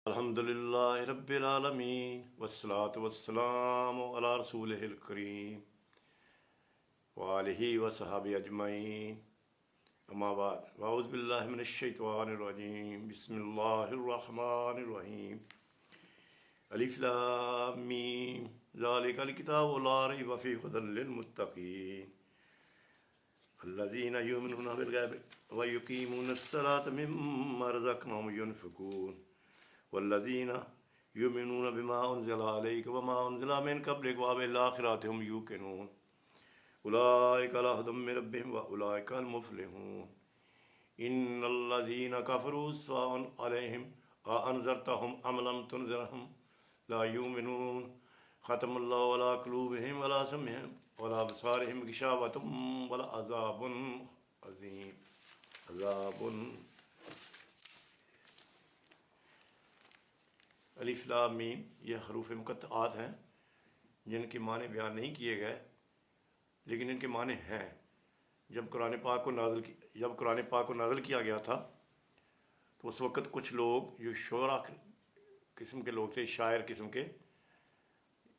الحمدللہ رب العالمین والصلاة والسلام علی رسولہ الکریم وآلہ وصحبہ اجمعین اما بعد واعوذ باللہ من الشیطان الرجیم بسم اللہ الرحمن الرحیم الف لام میم ذالک الکتاب لا ریب فیہ ھدی للمتقین الذین یؤمنون بالغیب ویقیمون الصلاة مما رزقناہم ینفقون والذین یؤمنون بما انزل الیک وما انزل من قبلک وبالآخرۃ ھم یوقنون اولئک علی ھدی من ربہم واولئک المفلحون ان الذین کفروا سواء علیہم اانذرتہم ام لم تنذرہم لا یؤمنون ختم اللہ علی قلوبہم وعلی سمعہم وعلی ابصارہم غشاوۃ ولعذاب عظیم عذاب الف لام میم یہ حروف مقطعات ہیں جن کے معنی بیان نہیں کیے گئے لیکن ان کے معنی ہیں۔ جب قرآن پاک کو نازل کیا گیا تھا تو اس وقت کچھ لوگ جو شعراء قسم کے لوگ تھے، شاعر قسم کے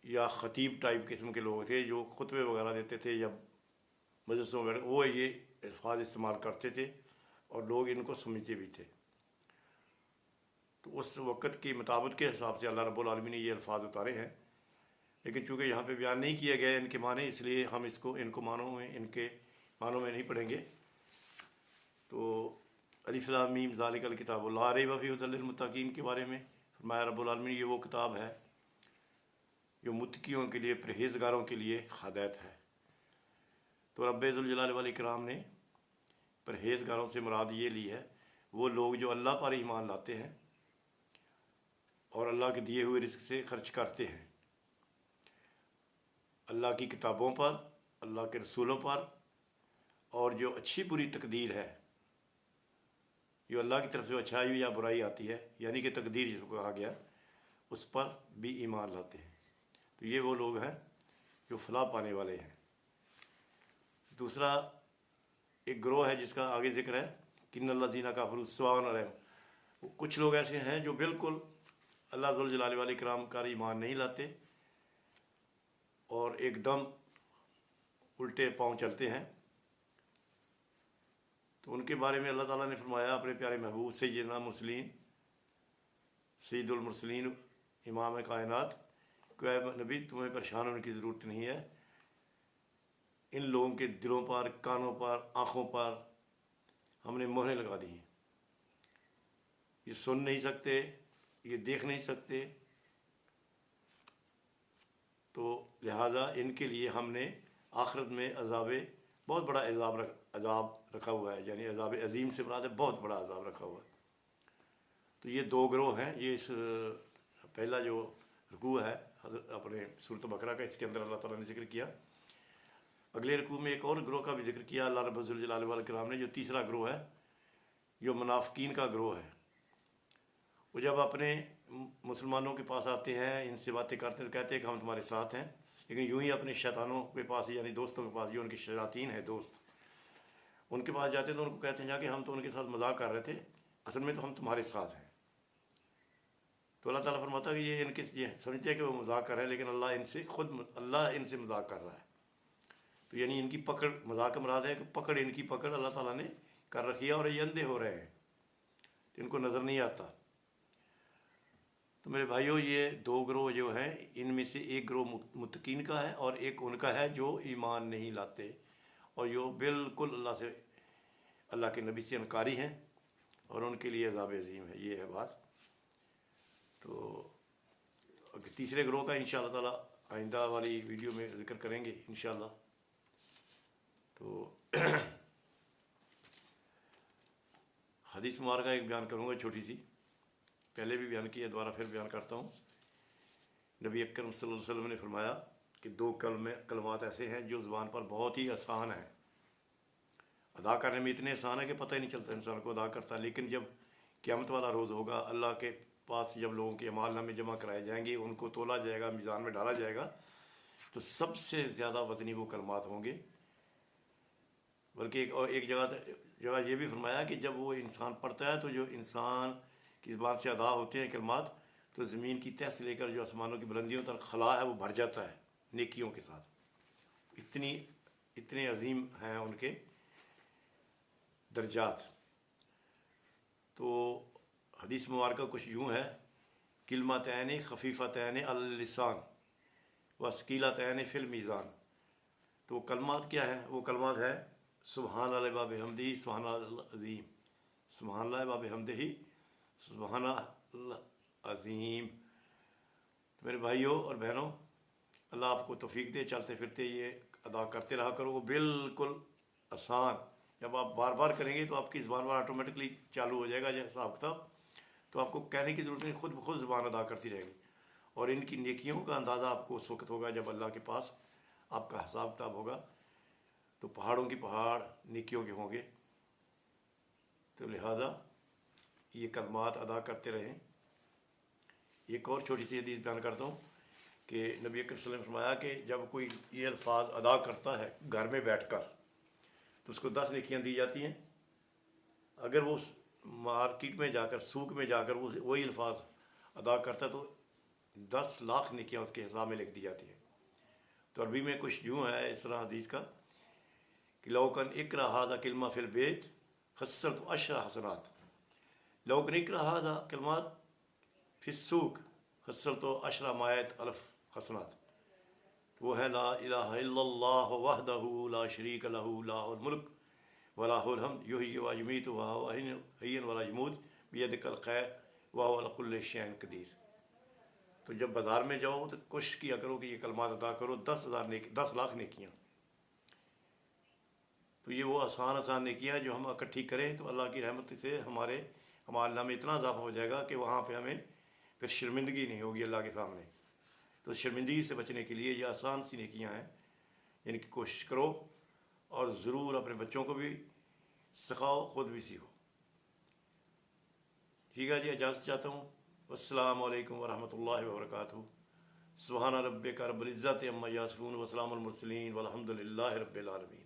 یا خطیب ٹائپ قسم کے لوگ تھے جو خطبے وغیرہ دیتے تھے یا مجلسوں وغیرہ، وہ یہ الفاظ استعمال کرتے تھے اور لوگ ان کو سمجھتے بھی تھے۔ تو اس وقت کی مطابق کے حساب سے اللہ رب العالمین نے یہ الفاظ اتارے ہیں، لیکن چونکہ یہاں پہ بیان نہیں کیے گئے ان کے معنی، اس لیے ہم ان کے معنوں میں نہیں پڑھیں گے۔ تو الف لام میم ذالک الکتاب لا ریب فیہ ھدی للمتقین کے بارے میں فرمایا رب العالمین یہ وہ کتاب ہے جو متقیوں کے لیے، پرہیزگاروں کے لیے ہدایت ہے۔ تو رب ذوالجلال والاکرام نے پرہیزگاروں سے مراد یہ لی ہے وہ لوگ جو اللہ پر ایمان لاتے ہیں اور اللہ کے دیے ہوئے رزق سے خرچ کرتے ہیں، اللہ کی کتابوں پر، اللہ کے رسولوں پر، اور جو اچھی بری تقدیر ہے، جو اللہ کی طرف سے اچھائی یا برائی آتی ہے، یعنی کہ تقدیر جس کو کہا گیا، اس پر بھی ایمان لاتے ہیں۔ تو یہ وہ لوگ ہیں جو فلاح پانے والے ہیں۔ دوسرا ایک گروہ ہے جس کا آگے ذکر ہے کہ ان الذین کفروا سواء علیہم، کچھ لوگ ایسے ہیں جو بالکل اللہ ذوالجلال والاکرام کا ایمان نہیں لاتے اور ایک دم الٹے پاؤں چلتے ہیں۔ تو ان کے بارے میں اللہ تعالیٰ نے فرمایا اپنے پیارے محبوب سیدنا مرسلین، سید المرسلین، امام کائنات کہ اے نبی تمہیں پریشان ہونے کی ضرورت نہیں ہے، ان لوگوں کے دلوں پر، کانوں پر، آنکھوں پر ہم نے مہریں لگا دی ہیں، یہ سن نہیں سکتے، یہ دیکھ نہیں سکتے، تو لہٰذا ان کے لیے ہم نے آخرت میں بہت بڑا عذاب رکھا ہوا ہے، یعنی عذاب عظیم سے مراد ہے بہت بڑا عذاب رکھا ہوا ہے۔ تو یہ دو گروہ ہیں۔ یہ اس پہلا جو رکوع ہے اپنے سورۃ بقرہ کا، اس کے اندر اللہ تعالیٰ نے ذکر کیا۔ اگلے رکوع میں ایک اور گروہ کا بھی ذکر کیا اللہ رب ذوالجلال والاکرام نے، جو تیسرا گروہ ہے، جو منافقین کا گروہ ہے۔ وہ جب اپنے مسلمانوں کے پاس آتے ہیں، ان سے باتیں کرتے ہیں تو کہتے ہیں کہ ہم تمہارے ساتھ ہیں، لیکن یوں ہی اپنے شیطانوں کے پاس، یعنی دوستوں کے پاس، جو ان کے شیاطین ہیں دوست، ان کے پاس جاتے ہیں تو ان کو کہتے ہیں جا کے ہم تو ان کے ساتھ مذاق کر رہے تھے، اصل میں تو ہم تمہارے ساتھ ہیں۔ تو اللہ تعالیٰ فرماتا ہے کہ یہ سمجھتے ہیں کہ وہ مذاق کر رہے ہیں، لیکن اللہ ان سے مذاق کر رہا ہے۔ تو یعنی ان کی پکڑ، مذاق مراد ہے کہ ان کی پکڑ اللہ تعالیٰ نے کر رکھی ہے اور یہ اندھے ہو رہے ہیں، تو ان کو نظر نہیں آتا۔ تو میرے بھائیوں، یہ دو گروہ جو ہیں، ان میں سے ایک گروہ متقین کا ہے اور ایک ان کا ہے جو ایمان نہیں لاتے اور جو بالکل اللہ کے نبی سے انکاری ہیں، اور ان کے لیے عذاب عظیم ہے۔ یہ ہے بات۔ تو تیسرے گروہ کا انشاءاللہ تعالیٰ آئندہ والی ویڈیو میں ذکر کریں گے انشاءاللہ۔ تو حدیث مبارکہ ایک بیان کروں گا چھوٹی سی، پہلے بھی بیان کیا، دوبارہ پھر بیان کرتا ہوں۔ نبی اکرم صلی اللہ علیہ وسلم نے فرمایا کہ دو کلمات ایسے ہیں جو زبان پر بہت ہی آسان ہیں، ادا کرنے میں اتنے آسان ہے کہ پتہ ہی نہیں چلتا انسان کو ادا کرتا، لیکن جب قیامت والا روز ہوگا، اللہ کے پاس جب لوگوں کے اعمال نامے جمع کرائے جائیں گے، ان کو تولا جائے گا، میزان میں ڈالا جائے گا، تو سب سے زیادہ وزنی وہ کلمات ہوں گے۔ بلکہ ایک جگہ یہ بھی فرمایا کہ جب وہ انسان پڑھتا ہے تو جو انسان کی زبان سے ادا ہوتے ہیں کلمات تو زمین کی تہ سے لے کر جو آسمانوں کی بلندیوں تک خلا ہے وہ بھر جاتا ہے نیکیوں کے ساتھ۔ اتنے عظیم ہیں ان کے درجات۔ تو حدیث مبارکہ کچھ یوں ہے، کلمتین خفیفتین علی اللسان وثقیلتین فی المیزان۔ تو وہ کلمات کیا ہے؟ وہ کلمات ہے سبحان اللہ و بحمدہ سبحان اللہ العظیم، سبحان اللہ و بحمدہ سبحان اللہ عظیم۔ تو میرے بھائیوں اور بہنوں، اللہ آپ کو توفیق دے، چلتے پھرتے یہ ادا کرتے رہا کرو، وہ بالکل آسان۔ جب آپ بار بار کریں گے تو آپ کی زبان پر آٹومیٹکلی چالو ہو جائے گا یہ حساب کتاب، تو آپ کو کہنے کی ضرورت نہیں، خود بخود زبان ادا کرتی رہے گی۔ اور ان کی نیکیوں کا اندازہ آپ کو اس وقت ہوگا جب اللہ کے پاس آپ کا حساب کتاب ہوگا، تو پہاڑوں کی پہاڑ نیکیوں کے ہوں گے۔ تو لہٰذا یہ کلمات ادا کرتے رہیں۔ ایک اور چھوٹی سی حدیث بیان کرتا ہوں کہ نبی اکرم صلی اللہ علیہ وسلم نے فرمایا کہ جب کوئی یہ الفاظ ادا کرتا ہے گھر میں بیٹھ کر تو اس کو 10 نیکیاں دی جاتی ہیں۔ اگر وہ مارکیٹ میں جا کر، سوق میں جا کر وہی الفاظ ادا کرتا ہے تو 10 لاکھ نیکیاں اس کے حساب میں لکھ دی جاتی ہیں۔ تو عربی میں کچھ یوں ہے اس طرح حدیث کا کہ لوکن اقرا ھذا کلمہ فی البیت حصلت 10 حسنات، لوکن اقرا ھذا کلمات فی السوق حصلت 10,100,000 حسنات۔ وہ ہے لا الہ الا اللہ وحدہ لا شریک لہ لہ الملک ولاہ الحمد یحیی و یمیت وہو حی ولا یموت بیدک الخیر وہو علی کل شیء قدیر۔ تو جب بازار میں جاؤ تو کوشش کیا کرو کہ یہ کلمات ادا کرو، 10 لاکھ نیکیاں۔ تو یہ وہ آسان نیکیاں جو ہم اکٹھی کریں تو اللہ کی رحمت سے ہمارے اللہ میں اتنا اضافہ ہو جائے گا کہ وہاں پہ ہمیں پھر شرمندگی نہیں ہوگی اللہ کے سامنے۔ تو شرمندگی سے بچنے کے لیے یہ آسان سی نیکیاں ہیں، ان کی کوشش کرو اور ضرور اپنے بچوں کو بھی سکھاؤ، خود بھی سیکھو۔ ٹھیک ہے جی، اجازت چاہتا ہوں۔ السلام علیکم ورحمۃ اللہ وبرکاتہ۔ سبحان ربک رب العزت عما یصفون وسلام المرسلین والحمد للہ رب العالمین۔